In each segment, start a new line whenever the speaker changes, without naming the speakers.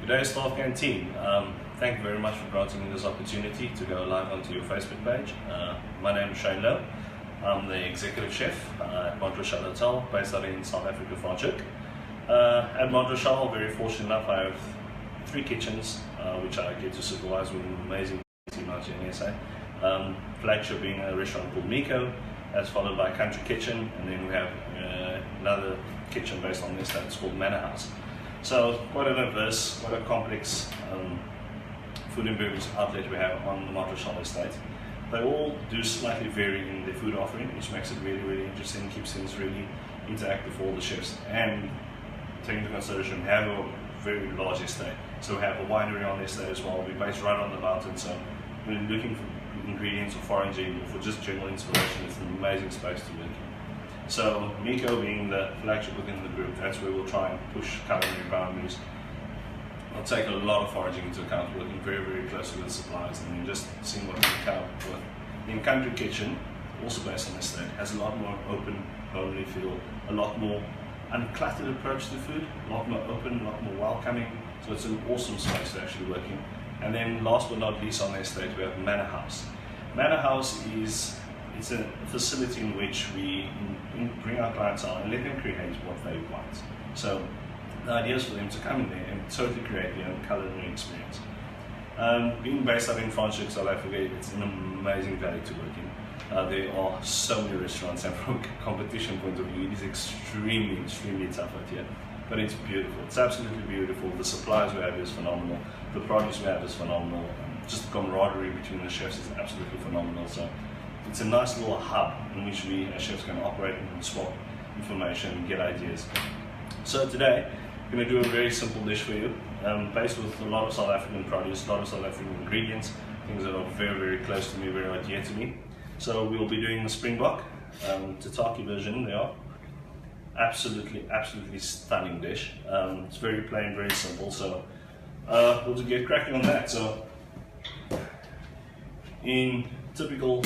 Today's staff canteen. Thank you very much for granting me this opportunity to go live onto your Facebook page. My name is Shane Louw. I'm the executive chef at Mont Rochelle Hotel, based out in South Africa, Franschhoek. At Mont Rochelle, very fortunate enough, I have 3 kitchens which I get to supervise with an amazing team out here in SA. Flagship being a restaurant called Miko, that's followed by Country Kitchen, and then we have another kitchen based on this that's called Manor House. So quite a diverse, quite a complex food and beverage outlet we have on the Mont Rochelle estate. They all do slightly vary in their food offering, which makes it really, really interesting, keeps things really interactive for all the chefs. And taking into consideration, we have a very large estate. So we have a winery on the estate as well. We're based right on the mountain, so when you're looking for ingredients or foraging or for just general inspiration, it's an amazing space to work in. So Miko being the flagship within the group, that's where we'll try and push culinary boundaries. I'll take a lot of foraging into account, working very, very closely with suppliers, and then just seeing what we can come up with. In Country Kitchen, also based on the estate, has a lot more open, homely feel, a lot more uncluttered approach to food, a lot more open, a lot more welcoming. So it's an awesome space to actually work in. And then last but not least on the estate, we have Manor House. Manor House it's a facility in which we bring our clients on and let them create what they want. So the idea is for them to come in there and totally create their own culinary experience. Being based out in Franschhoek, South Africa, it's an amazing valley to work in. There are so many restaurants, and from a competition point of view, it is extremely, extremely tough out here. But it's beautiful. It's absolutely beautiful. The supplies we have is phenomenal. The produce we have is phenomenal. Just the camaraderie between the chefs is absolutely phenomenal. So it's a nice little hub in which we as chefs can operate and swap information and get ideas. So today, I'm going to do a very simple dish for you, based with a lot of South African produce, a lot of South African ingredients, things that are very, very close to me, very dear to me. So we'll be doing the Springbok Tapioca version. They are absolutely stunning dish. It's very plain, very simple. So we'll just get cracking on that. So in typical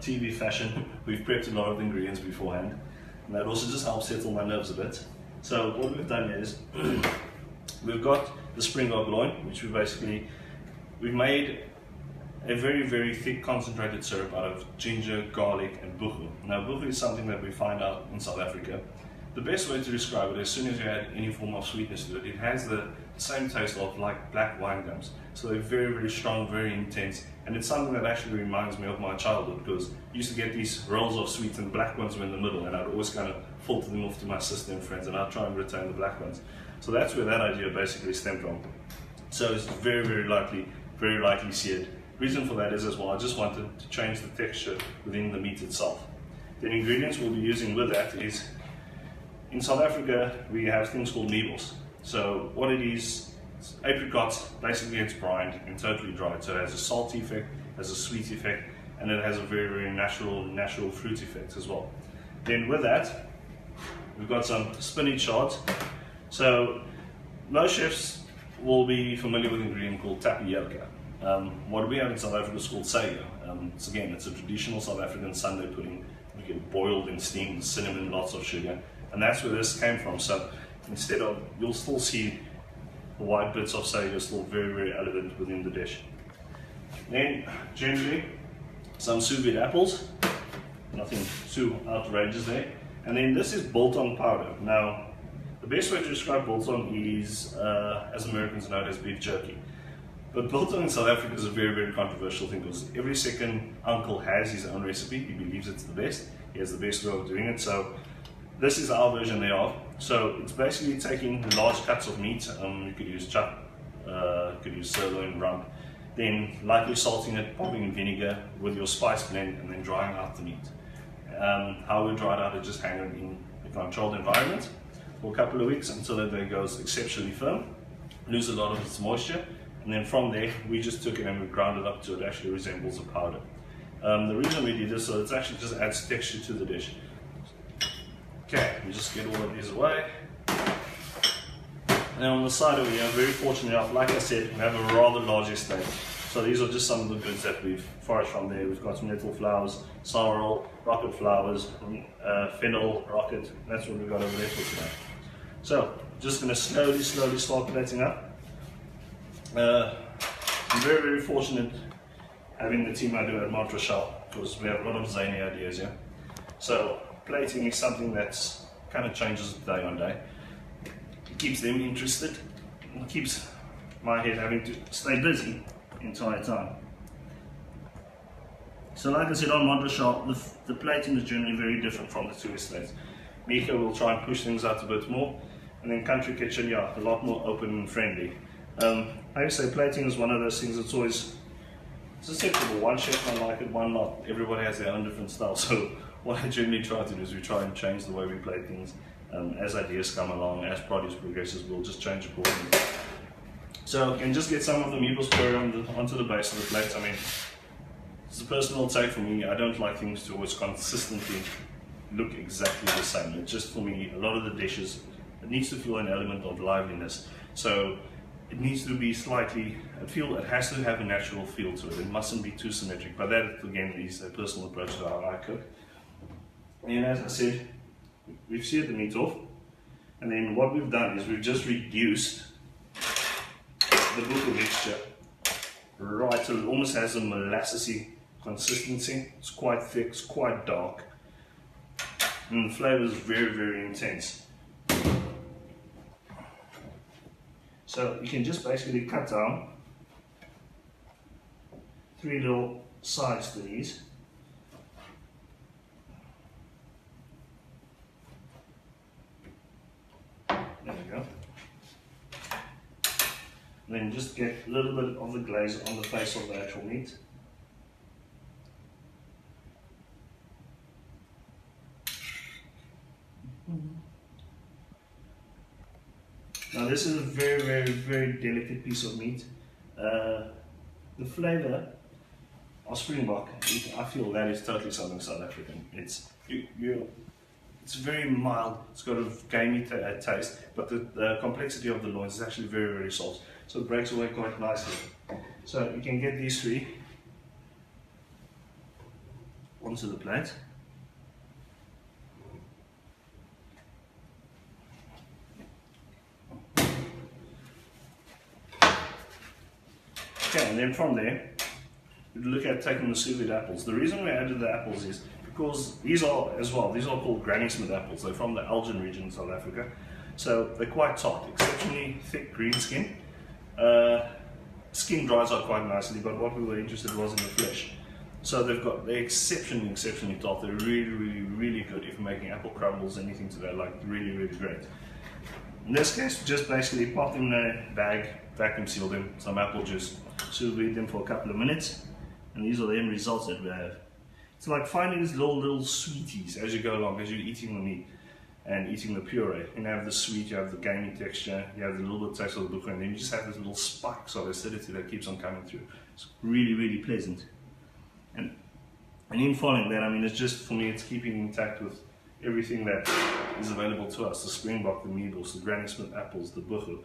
TV fashion, we've prepped a lot of the ingredients beforehand, and that also just helps settle my nerves a bit. So what we've done is we've got the Springbok Loin, which we've made a very, very thick concentrated syrup out of ginger, garlic and buchu. Now buchu is something that we find out in South Africa. The best way to describe it, as soon as you add any form of sweetness to it, it has the same taste of like black wine gums. So they're very, very strong, very intense, and it's something that actually reminds me of my childhood, because I used to get these rolls of sweets and black ones were in the middle, and I'd always kind of filter them off to my sister and friends, and I'd try and retain the black ones. So that's where that idea basically stemmed from. So it's very, very lightly seared. Reason for that is as well, I just wanted to change the texture within the meat itself. The ingredients we'll be using with that is, in South Africa, we have things called meebles. So what it is, it's apricots, basically it's brined and totally dried. So it has a salt effect, has a sweet effect, and it has a very, very natural fruit effect as well. Then with that, we've got some spinach shards. So most chefs will be familiar with an ingredient called tapioca. What we have in South Africa is called sago. It's a traditional South African Sunday pudding. We get boiled and steamed, cinnamon, lots of sugar, and that's where this came from. So instead of, you'll still see the white bits of sago still very, very elegant within the dish. Then generally some Sous-Vide Apples, nothing too outrageous there. And then this is Bolton Powder. Now the best way to describe Bolton is, as Americans know it as beef jerky. But Bolton in South Africa is a very, very controversial thing, because every second uncle has his own recipe. He believes it's the best. He has the best way of doing it. So this is our version thereof. So it's basically taking large cuts of meat. You could use chuck, you could use sirloin, rump, then lightly salting it, popping in vinegar with your spice blend, and then drying out the meat. How we dry it out is just hang it in a controlled environment for a couple of weeks until it goes exceptionally firm, lose a lot of its moisture. And then from there, we just took it and we ground it up to it actually resembles a powder. The reason we did this, so it actually just adds texture to the dish. Okay, we just get all of these away. Now on the side over here, very fortunate enough, like I said, we have a rather large estate. So these are just some of the goods that we've foraged from there. We've got some nettle flowers, sorrel, rocket flowers, fennel, rocket. That's what we've got over there for today. So just going to slowly start plating up. I'm very, very fortunate having the team I do at Mont Rochelle, because we have a lot of zany ideas here. So plating is something that's kind of changes day on day. It keeps them interested. It keeps my head having to stay busy the entire time. So like I said, on Mont Rochelle, the plating is generally very different from the two estates. Mika will try and push things out a bit more, and then Country Kitchen, yeah, a lot more open and friendly. I would say plating is one of those things that's always, it's acceptable. One chef might like it, one not. Everybody has their own different style. So what I generally try to do is we try and change the way we plate things. As ideas come along, as produce progresses, we'll just change accordingly. So you can just get some of the meatballs poured onto the base of the plate. I mean, it's a personal take for me. I don't like things to always consistently look exactly the same. It's just, for me, a lot of the dishes, it needs to feel an element of liveliness. So it needs to be slightly, it has to have a natural feel to it. It mustn't be too symmetric. But that, again, is a personal approach to how I cook. And as I said, we've seared the meat off. And then what we've done is we've just reduced the buku mixture right till it almost has a molassesy consistency. It's quite thick, it's quite dark, and the flavour is very, very intense. So you can just basically cut down 3 little sides to these. There we go. And then just get a little bit of the glaze on the face of the actual meat. Now this is a very, very, very delicate piece of meat. The flavour of Springbok, I feel that is totally Southern South African. It's very mild, it's got a gamey taste, but the complexity of the loins is actually very, very soft. So it breaks away quite nicely. So you can get these 3 onto the plate. Okay, and then from there, we look at taking the Sous-Vide apples. The reason we added the apples is because these are called Granny Smith apples. They're from the Elgin region in South Africa. So they're quite tart, exceptionally thick green skin. Skin dries out quite nicely, but what we were interested was in the flesh. So they're exceptionally tart. They're really, really, really good if you're making apple crumbles, anything to that, like really, really great. In this case, we just basically pop them in a bag, vacuum seal them, some apple juice, sous vide them for a couple of minutes, and these are the end results that we have. It's like finding these little sweeties as you go along, as you're eating the meat and eating the puree. You have the sweet, you have the gamey texture, you have the little bit taste of the buku, and then you just have these little spikes of acidity that keeps on coming through. It's really, really pleasant. And in following that, I mean, it's just, for me, it's keeping intact with everything that is available to us. The Springbok, the meatballs, the Granny Smith apples, the buku,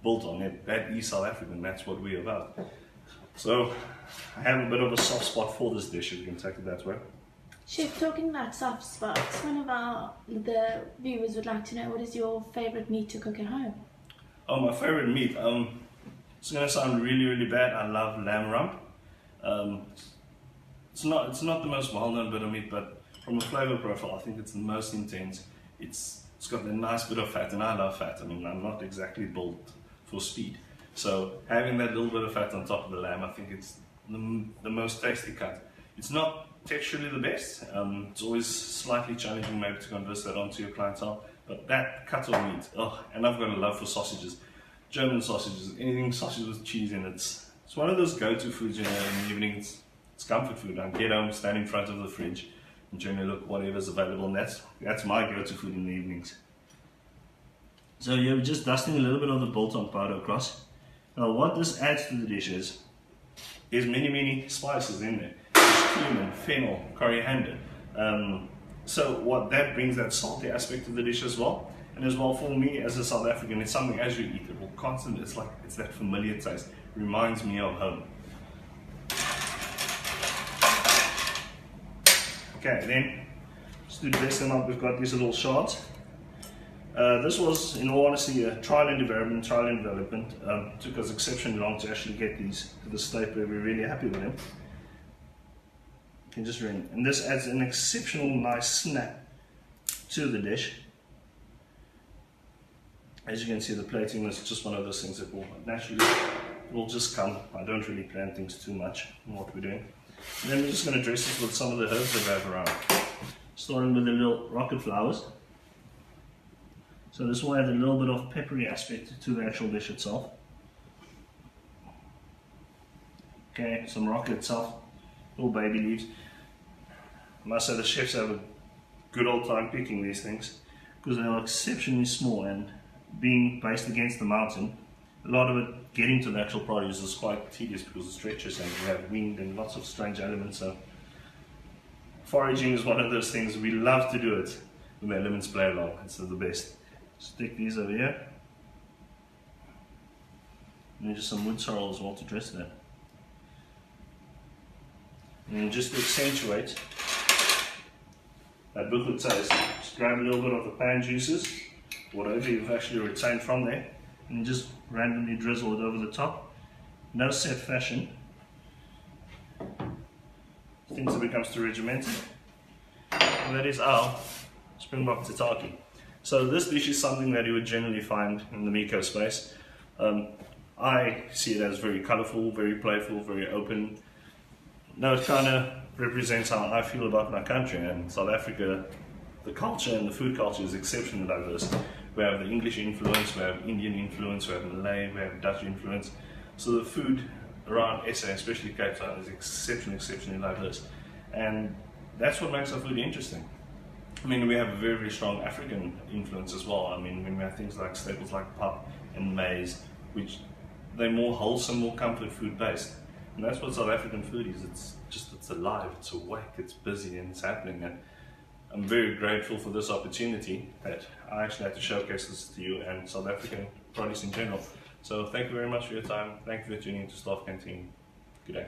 Bolton, that is South African, that's what we're about. So I have a bit of a soft spot for this dish, if you can take it that way.
Chef, talking about soft spots, one of the viewers would like to know, what is your favourite meat to cook at home?
Oh, my favourite meat? It's going to sound really, really bad. I love lamb rump. It's not the most well-known bit of meat, but from a flavour profile, I think it's the most intense. It's got a nice bit of fat, and I love fat. I mean, I'm not exactly built for speed. So having that little bit of fat on top of the lamb, I think it's the most tasty cut. It's not texturally the best. It's always slightly challenging maybe to converse that onto your clientele, but that cut of meat, oh, and I've got a love for sausages. German sausages, anything sausage with cheese in it. It's one of those go-to foods, you know, in the evening. It's comfort food. I get home, stand in front of the fridge, and generally look whatever's available, and that's my go-to food in the evenings. So you're just dusting a little bit of the Bolton Powder across. Now what this adds to the dish is many spices in there. There's cumin, fennel, coriander. So what that brings, that salty aspect of the dish as well. And as well, for me as a South African, it's something as you eat it will constantly, it's that familiar taste. Reminds me of home. Okay, then just to dress them up, we've got these little shards. This was, in all honesty, a trial and development. Took us exceptionally long to actually get these to the state where we're really happy with them. You can just ring, and this adds an exceptional nice snap to the dish. As you can see, the plating is just one of those things that will naturally just come. I don't really plan things too much in what we're doing. And then we're just going to dress this with some of the herbs that we have around. Starting with the little rocket flowers. So this will add a little bit of peppery aspect to the actual dish itself. Okay, some rocket itself, little baby leaves. I must say the chefs have a good old time picking these things because they are exceptionally small, and being based against the mountain, a lot of it getting to the actual produce is quite tedious because it stretches and you have wind and lots of strange elements. So foraging is one of those things we love to do it when the elements play along. It's the best. Stick these over here. And then just some wood sorrel as well to dress that. And then just to accentuate that buchel taste, just grab a little bit of the pan juices, whatever you've actually retained from there, and just randomly drizzle it over the top. No set fashion. Things that becomes too regimented. And that is our Springbok tataki. So this dish is something that you would generally find in the Miko space. I see it as very colourful, very playful, very open. Now it kind of represents how I feel about my country, and South Africa, the culture and the food culture is exceptionally diverse. We have the English influence, we have Indian influence, we have Malay, we have Dutch influence. So the food around SA, especially Cape Town, is exceptionally diverse. And that's what makes our food interesting. I mean, we have a very, very strong African influence as well. I mean, when we have things like staples like pap and maize, which they're more wholesome, more comfort food based. And that's what South African food is. It's alive, it's awake, it's busy, and it's happening. And I'm very grateful for this opportunity that I actually had to showcase this to you and South African produce in general. So thank you very much for your time. Thank you for tuning into Staff Canteen. Good day.